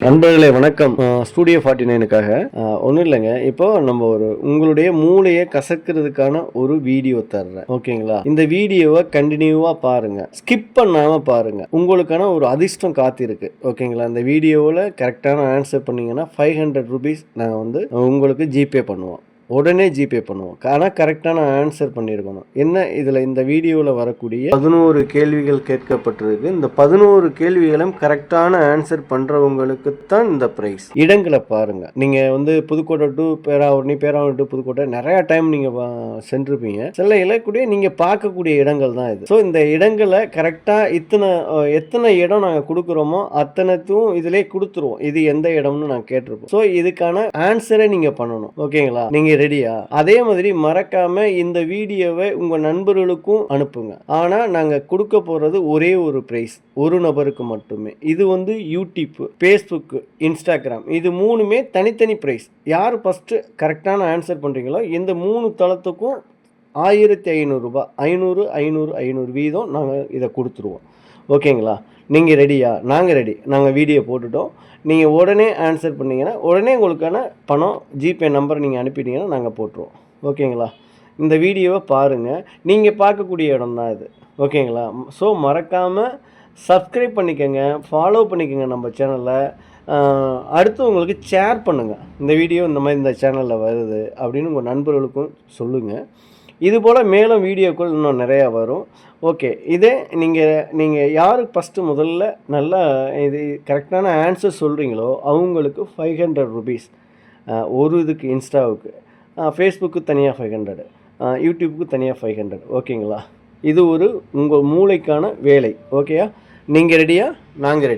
நண்பர்களே வணக்கம். ஸ்டூடியோ 49க்காக ஒன்றும் இல்லைங்க. இப்போ நம்ம உங்களுடைய மூளையை கசக்கிறதுக்கான ஒரு வீடியோ தர்றேன், ஓகேங்களா? இந்த வீடியோவை கண்டினியூவா பாருங்க, ஸ்கிப் பண்ணாம பாருங்க. உங்களுக்கான ஒரு அதிர்ஷ்டம் காத்திருக்கு, ஓகேங்களா? இந்த வீடியோவில் கரெக்டான ஆன்சர் பண்ணீங்கன்னா 500 rupees நாங்கள் உங்களுக்கு ஜிபே பண்ணுவோம். உடனே ஜிபே பண்ணுவோம். ஆனால் கரெக்டான ஆன்சர் பண்ணியிருக்கணும். என்ன இதில் இந்த வீடியோவில் வரக்கூடிய 11 கேள்விகள் கேட்கப்பட்டிருக்கு. இந்த 11 கேள்விகளும் கரெக்டான ஆன்சர் பண்ணுறவங்களுக்கு தான் இந்த ப்ரைஸ். இடங்களை பாருங்கள். நீங்கள் புதுக்கோட்டை டு பேராவூரணி, பேராவூரணி டு புதுக்கோட்டை நிறையா டைம் நீங்கள் சென்றிருப்பீங்க. சில இலக்கூடிய நீங்கள் பார்க்கக்கூடிய இடங்கள் தான் இது. ஸோ இந்த இடங்களை கரெக்டாக எத்தனை இடம் நாங்கள் கொடுக்குறோமோ அத்தனைத்தும் இதிலே கொடுத்துருவோம். இது எந்த இடம்னு நாங்கள் கேட்டிருப்போம். ஸோ இதுக்கான ஆன்சரை நீங்கள் பண்ணணும், ஓகேங்களா? நீங்கள் ரெடியா? அதே மாதிரி மறக்காம இந்த வீடியோவை உங்க நண்பர்களுக்கும் அனுப்புங்க. ஆனா நாங்க கொடுக்க போறது ஒரே ஒரு பிரைஸ், ஒரு நபருக்கு மட்டுமே. இது யூடியூப், ஃபேஸ்புக், இன்ஸ்டாகிராம், இது மூணுமே தனித்தனி பிரைஸ். யார் ஃபர்ஸ்ட் கரெக்டான ஆன்சர் பண்றீங்களோ இந்த 3 தளத்துக்கும் 1500 ரூபாய், 500 500 500 வீதம் நாங்கள் இதை கொடுத்துருவோம், ஓகேங்களா? நீங்கள் ரெடியா? நாங்கள் ரெடி. நாங்கள் வீடியோ போட்டுட்டோம். நீங்கள் உடனே ஆன்சர் பண்ணிங்கன்னா உடனே உங்களுக்கான பணம் ஜிபே நம்பர் நீங்கள் அனுப்பிட்டீங்கன்னா நாங்கள் போட்டுருவோம், ஓகேங்களா? இந்த வீடியோவை பாருங்கள். நீங்கள் பார்க்கக்கூடிய இடம் தான் இது, ஓகேங்களா? ஸோ மறக்காமல் சப்ஸ்கிரைப் பண்ணிக்கோங்க, ஃபாலோ பண்ணிக்கோங்க நம்ம சேனலை. அடுத்து உங்களுக்கு ஷேர் பண்ணுங்கள். இந்த வீடியோ இந்த மாதிரி இந்த சேனலில் வருது அப்படின்னு உங்கள் நண்பர்களுக்கும் சொல்லுங்கள். இதுபோல் மேலும் வீடியோக்கள் இன்னும் நிறையா வரும். ஓகே, இதே நீங்கள் யாருக்கு ஃபஸ்ட்டு முதல்ல நல்லா இது கரெக்டான ஆன்சர் சொல்கிறீங்களோ அவங்களுக்கு 500 rupees. ஒரு இதுக்கு இன்ஸ்டாவுக்கு, ஃபேஸ்புக்கு தனியாக 500, யூடியூப்புக்கு தனியாக 500, ஓகேங்களா? இது உங்கள் மூளைக்கான வேலை, ஓகேயா? நீங்கள் ரெடியா? நாங்கள் ரெடி.